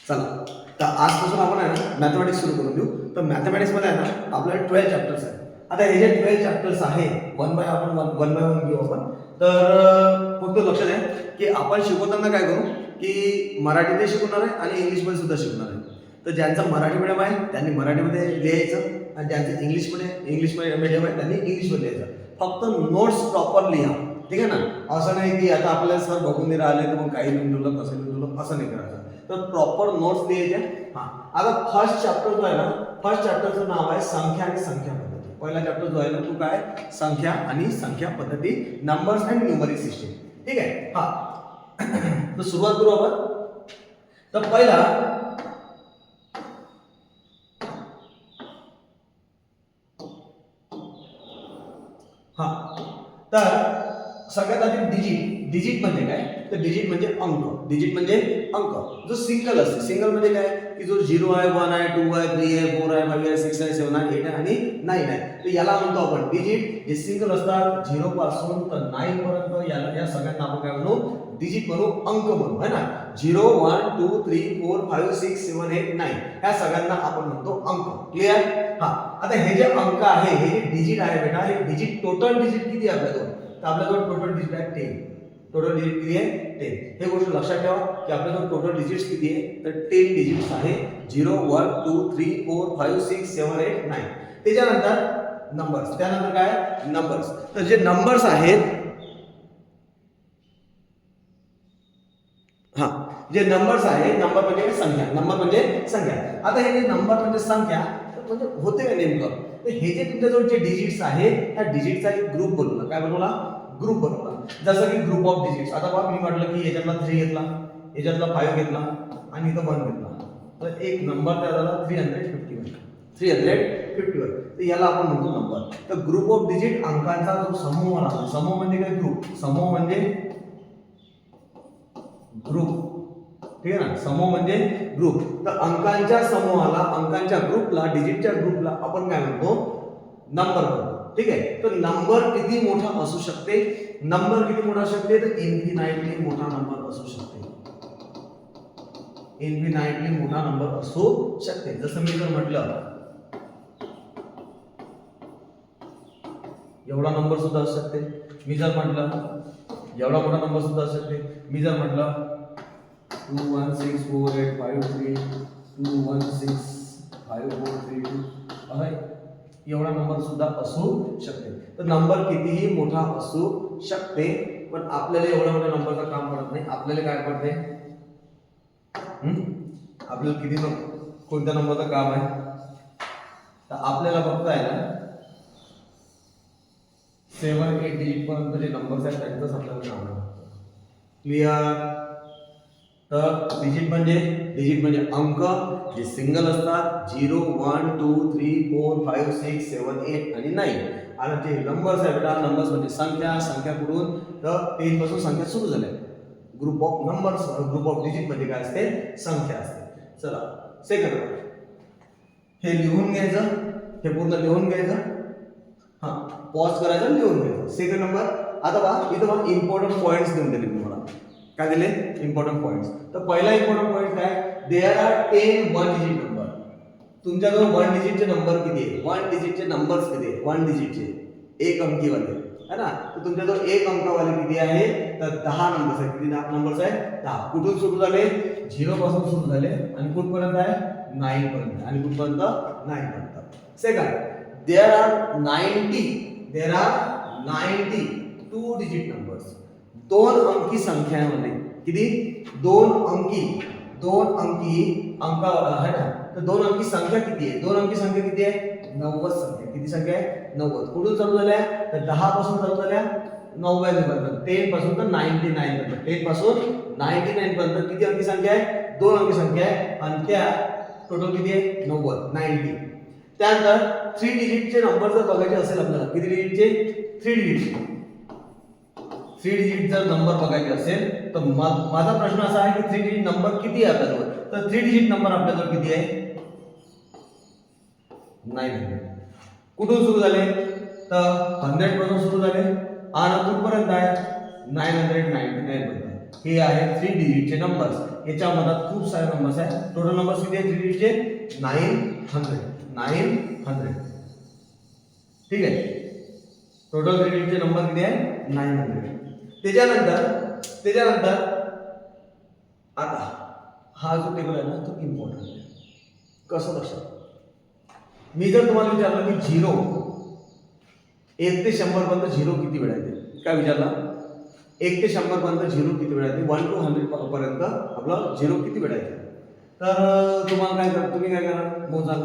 चला, तर आजपासून आपण आहे ना मॅथमॅटिक्स सुरू करून देऊ. तर मॅथमॅटिक्समध्ये आहे ना आपल्याला 12 चॅप्टर्स आहेत. आता हे जे 12 चॅप्टर्स आहे वन बाय वन घेऊ आपण. तर फक्त लक्षात आहे की आपण शिकवताना काय करू की मराठीमध्ये शिकवणार आहे आणि इंग्लिशमध्ये सुद्धा शिकवणार आहे. तर ज्यांचं मराठी मीडियम आहे त्यांनी मराठीमध्ये लिहायचं आणि ज्यांचं इंग्लिश मीडियम आहे त्यांनी इंग्लिशमध्ये लिहायचं. फक्त नोट्स प्रॉपर लिहा, ठीक आहे ना. असं नाही की आता आपल्याला सर बघून नाही राहिले तर मग काही लिहून ठेवलं कसं लिहून ठेवलं असं नाही करायचं. तर प्रॉपर नोट्स लिहायच्या. हां, आता फर्स्ट चॅप्टर जो आहे ना, फर्स्ट चॅप्टरचं नाव आहे संख्या आणि संख्या पद्धती. पहिला चॅप्टर जो आहे ना तो काय, संख्या आणि संख्या पद्धती, नंबर्स अँड न्यूमरिक सिस्टीम. ठीक आहे. हां, तर सुरुवात करू आपण. तर पहिला तर सगळ्यात आधी डिजिट. डिजिट म्हणजे काय, तर डिजिट म्हणजे अंक. डिजिट म्हणजे अंक जो सिंगल असते. सिंगल म्हणजे काय की जो 0 आहे, 1 आहे, 2 आहे, 3 आहे, 4 आहे, 5 आहे, 6 आहे, 7 आहे, 8 आहे आणि 9 आहे. तर याला म्हणतो आपण डिजिट. हे सिंगल असतात 0 पासून तर 9 पर्यंत. याला या सगळ्यांना आपण काय म्हणू, डिजिट म्हणू, अंक म्हणू, है ना. 0 1 2 3 4 5 6 7 8 9 ह्या सगळ्यांना आपण म्हणतो अंक. क्लिअर. हा, आता हे जे अंक आहे, हे जे डिजिट आहे बेटा, हे डिजिट टोटल डिजिट किती आहे आपल्याजवळ, तर आपल्याजवळ टोटल डिजिट आहे 10. टोटल डिजिट किती आहे 10. हे गोष्ट लक्षात ठेवा की आपल्याजवळ टोटल डिजिट्स किती आहे, तर 10 डिजिट्स आहे. 0 1 2 3 4 5 6 7 8 9. त्याच्यानंतर नंबर्स. त्यानंतर काय, नंबर्स. तर जे नंबर्स आहेत, हा, जे नंबर्स आहे, नंबर म्हणजे संख्या. नंबर म्हणजे संख्या. आता हे जे नंबर म्हणजे संख्या म्हणजे होते का नेमकं, तर हे जे तुमच्याजवळ जे डिजिट्स आहे त्या डिजिटचा एक ग्रुप बनवला. काय बनवला, ग्रुप बनवला. जसं की ग्रुप ऑफ डिजिट्स. आता बघा मी म्हटलं की याच्यातला 3 घेतला, याच्यातला 5 घेतला आणि इथं 1 घेतला, तर एक नंबर तयार झाला 351. 351. तर याला आपण म्हणतो नंबर. तर ग्रुप ऑफ डिजिट अंकांचा जो समूह आहे. समूह म्हणजे काय, ग्रुप. समूह म्हणजे ग्रुप, ठीक आहे ना. समूह म्हणजे ग्रुप. तर अंकांच्या समूहाला, अंकांच्या ग्रुपला, डिजिटच्या ग्रुपला आपण काय म्हणतो, नंबर म्हणतो. ठीक आहे. तर नंबर किती मोठा असू शकते, नंबर किती मोठा असू शकते, तर इन्फिनाइटली मोठा नंबर असू शकते. इन्फिनाइटली मोठा नंबर असू शकते. जसं मी जर म्हटलं एवढा नंबर सुद्धा असू शकते. मी जर म्हटलं एवढा मोठा नंबर सुद्धा असू शकते. मी जर म्हटलं 2 1 6 4 8 5 3 2 1 6 5 4 3 2 आहे, एवढा नंबर सुद्धा असू शकते. तर नंबर कितीही मोठा असू शकते, पण आपल्याला एवढा मोठा नंबरचं काम पडत नाही. आपल्याला काय पडते, आपल्याला किती कोणत्या नंबरचं काम आहे, तर आपल्याला फक्त आहे ना 7 8 डिजिट पर्यंत जे नंबर्स आहेत त्यांचंच आपल्याला काम आहे. क्लिअर. तर डिजिट म्हणजे अंक जे सिंगल असतात. 0 1 2 3 4 5 6 7 8 आणि 9. आणि जे नंबर्स आहेत बेटा, नंबर्स म्हणजे संख्या. संख्या कुठून, तर 10 पासून संख्या सुरू झाल्या. Group of numbers, group of digit म्हणजे काय असते, संख्या असते. चला, सेकंड हे लिहून घ्यायचं, हे पूर्ण लिहून घ्यायचं. हा, पॉज करायचं, लिहून घ्यायचं. Second number. आता पहा इथं मला इम्पॉर्टंट पॉइंट्स देऊन दिले तुम्हाला. काय दिले, इम्पॉर्टंट पॉइंट्स. तर पहिला इम्पॉर्टंट पॉइंट काय, there are 10 one digit number. तुमच्याजवळ 1 डिजिटचे नंबर किती आहे, 1 डिजिटचे नंबर्स किती आहे, 1 डिजिटचे एक अंकीवाले, है ना. तर तुमच्याजवळ एक अंकावाले किती आहे, तर 10 नंबर्स आहेत. किती नंबर्स आहेत, 10. कुठून सुरू झाले, 0 पासून सुरू झाले आणि कुठपर्यंत आहे, 9 पर्यंत. आणि कुठपर्यंत, 9 पर्यंत. Second, there are 90 two digit numbers. 2 अंकी संख्यांमध्ये किती, 2 अंकी अंक आहे ना. तर 2 अंकी संख्या किती आहे, 2 अंकी संख्या किती आहे, 90 संख्या. किती संख्या आहे, 90. कुठून चालू झाल्या, तर 10 पासून चालू झाल्या 99 पर्यंत. 10 पासून तर 99 पर्यंत. 10 पासून 99 पर्यंत किती अंकी संख्या आहे, 2 अंकी संख्या आहे. आणि त्या टोटल किती आहे, 90. त्यानंतर 3 डिजिटचे नंबर जर बघायचे असेल आपल्याला, किती डिजिटचे, 3 डिजिटचे. 3 डिजिट जर नंबर बघायचे असेल तर माझा प्रश्न असा आहे की 3 डिजिट नंबर किती आहे आपल्याजवळ, तर 3 डिजिट नंबर आपल्याजवळ किती आहे, 900. कुठून सुरू झाले, तर 100 पासून सुरू झाले आणि कुठपर्यंत आहे, 999 पर्यंत. हे आहे 3 डिजिटचे नंबर्स. याच्या मधात खूप सारे नंबर्स आहेत. टोटल नंबर्स किती आहेत 3 डिजिटचे? 900. ठीक आहे. टोटल 3 डिजिटचे नंबर किती आहे? 900. त्याच्यानंतर आता हा जो टेबल आहे ना तो इम्पॉर्टंट आहे. कसं लक्षात? मी जर तुम्हाला विचारलं की 1 ते 100 पर्यंत 0 किती वेळा येते? काय विचारला? 1 ते 100 पर्यंत 0 किती वेळा येते? 1 to 100 पर्यंत आपलं 0 किती वेळा येते? तर तुम्ही काय करा? मोजाल.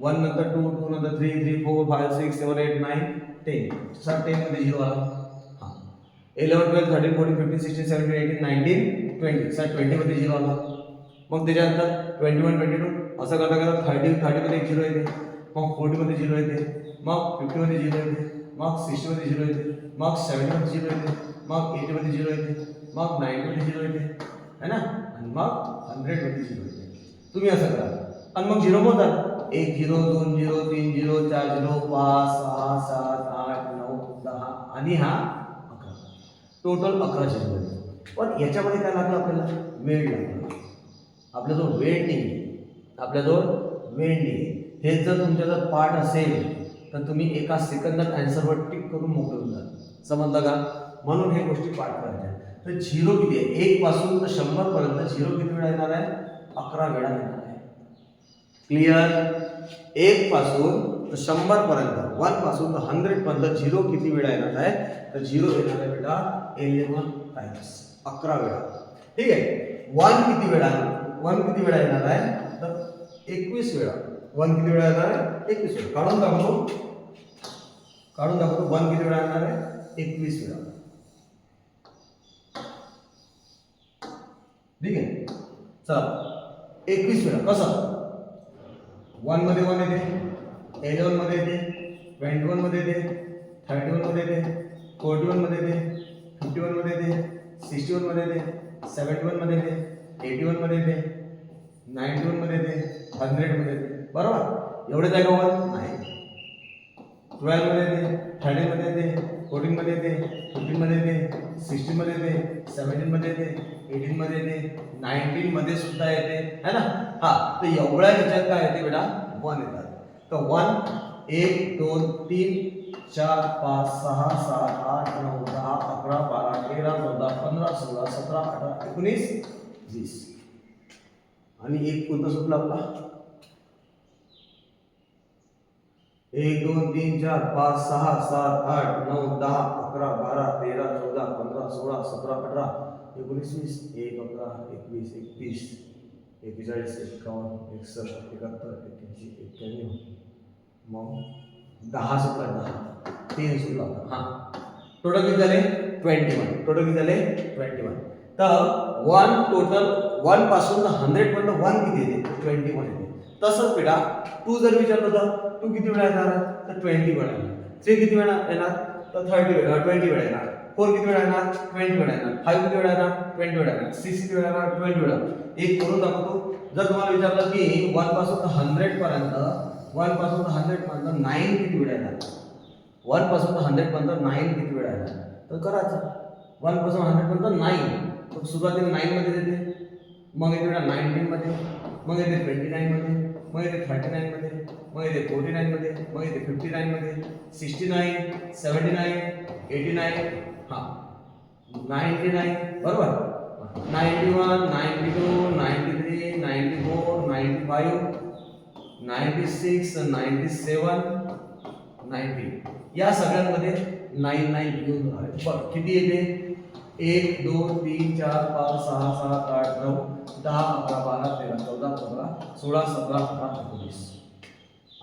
1 नंतर 2, 2 नंतर 3, 3, 4, 5, 6, 7, 8, 9, 10. सर 10 मध्ये 0 आला. हां. 11, 12, 13, 14, 15, 16, 17, 18, 19, 20. सर 20 मध्ये 0 आला. मग त्याच्यानंतर 21, 22 असं करता 30 मध्ये 0 येते. मग 40 मध्ये 0 येते. मग 50 मध्ये 0 येते. मग 60 मध्ये 0 येते. मग 70 मध्ये 0 येते. मग 80 मध्ये 0 येते. मग 90 मध्ये 0 येते, है ना? आणि मग 100 मध्ये 0 येते. तुम्ही असं करा आणि मग 0 मोजा. 1 0 2 0 3 0 4 0 5 6 7 8 9 10 आणि हा 11. टोटल 11 0 येते. पण याच्यामध्ये काय लागलं आपल्याला? वेळ लागला. आपल्याजवळ वेळ नाही. हे जर तुमच्याजवळ पाठ असेल तर तुम्ही एका सेकंदात आन्सरवर टिक करून मोकळे होऊन जाल. समजलं का? म्हणून हे गोष्टी पाठ करायच्या. तर 0 किती आहे? 1 पासून तर 100 पर्यंत 0 किती वेळा येणार आहे? 11 वेळा येणार आहे. क्लिअर? 1 पासून तर 100 पर्यंत, 1 पासून तर 100 पर्यंत 0 किती वेळा येणार आहे? तर 0 येणार आहे बेटा 11 टाइम्स, 11 वेळा. ठीक आहे. 1 किती वेळा येणार आहे? तर 21 वेळा. 1 किती वेळा येणार आहे? 21 वेळा. काढून दाखवतो. 1 किती वेळा येणार आहे? 21 वेळा. ठीक आहे. चला 21 वेळा. कसं? 1 मध्ये 1 येते, 11 मध्ये येते, 21 मध्ये येते, 31 मध्ये येते, 41 मध्ये येते, 51 मध्ये येते, 61 मध्ये येते, 71 मध्ये येते, 81 मध्ये येते, 91 मध्ये येते, 100 मध्ये येते. बरोबर? एवढे जागा नाही. 12 मध्ये येते, 13 मध्ये येते, 14 मध्ये येते, 15 मध्ये येते, 16 मध्ये येते, 17 मध्ये येते, 18 मध्ये येते, 19 मध्ये सुद्धा येते, है ना? हा. तर एवढ्या ह्याच्यात काय येते बेटा? 1 येतात. तर 1 1 2 3 4 5 6 7 8 9 10 11 12 13 14 15 16 17 18 19 20. आणि एक कोणता सुटला आपला? 1 2 3 4 5 6 7 8 9 10 11 12 13 14 15 16 17 18 19 20. 1 11 21 21 41 51 61 71 81 91. मग 10 सुटला. 3 सुटला. हां. टोटल किती झाले? 21. तर 1 पासून 100 पर्यंत 1 किती येते? 21 येते. तसंच बेटा 2 जर विचारलं तर 2 किती वेळा येणार? तर 20 वेळा येणार. 3 किती वेळा येणार? तर 20 वेळा येणार. 4 किती वेळा येणार? 20 वेळा येणार. 5 किती वेळा येणार? 20 वेळा येणार. 6 किती वेळा येणार? 20 वेळा. एक करून दाखवतो. जर तुम्हाला विचारलं की 1 पासून 100 पर्यंत 9 किती वेळा येणार? 1 पासून 100 पर्यंत 9 किती वेळा येणार? तर करायचं. 1 पासून 100 पर्यंत 9. तर सुरुवातीला 9 मध्ये येते, मग येते बेटा 19 मध्ये, मग येते 29 मध्ये, मग येते 39 मध्ये, मग येते 49 मध्ये, मग येते 59 मध्ये, 69, 79, 89, हां 99. बरोबर? 91, 92, 93, 94, 95, 96, 97, 90. या सगळ्यांमध्ये 99 घेऊन राहिले. बरं किती येते? 1 2 3 4 5 6 7 8 9 10 11 12 13 14 15 16 17 18 19.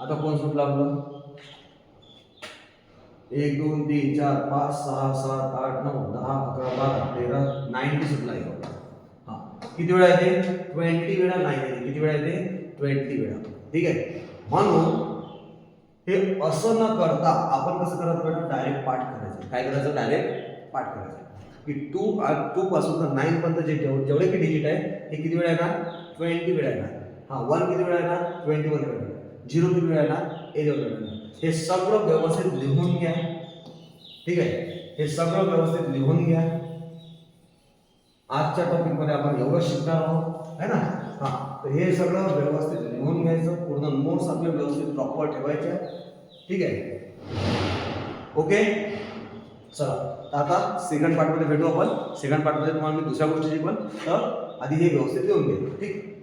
आता कोण सुटलं आपलं? 1 2 3 4 5 6 7 8 9 10 11 12 13 90 सुटला आहे. हां. किती वेळा येते? 20 वेळा 9 येते. किती वेळा येते? 20 वेळा. ठीक आहे. म्हणून हे असं न करता आपण कसं करायचं? डायरेक्ट पाठ करायचं. काय करायचं? डायरेक्ट पाठ करायचं. की 2 पासून तर 9 पर्यंत जेवढे काही डिजिट आहे हे किती वेळा येणार? 20 वेळा येणार. हां. 1 किती वेळा येणार? 21 वेळा येणार. 0 किती वेळा येणार? 11 वेळा येणार. हे सगळं व्यवस्थित लिहून घ्या. ठीक आहे. हे सगळं व्यवस्थित लिहून घ्या. आजच्या टॉपिकमध्ये आपण एवढं शिकणार आहोत है ना. हां, तर हे सगळं व्यवस्थित लिहून घ्यायचं, पूर्ण नोट्स आपले व्यवस्थित प्रॉपर ठेवायच्या. ठीक आहे, ओके. चला आता सेकंड पार्टमध्ये भेटू आपण. सेकंड पार्टमध्ये तुम्हाला मी दुसऱ्या गोष्टी पण तर आधी हे व्यवस्थित लिहून घ्या. ठीक.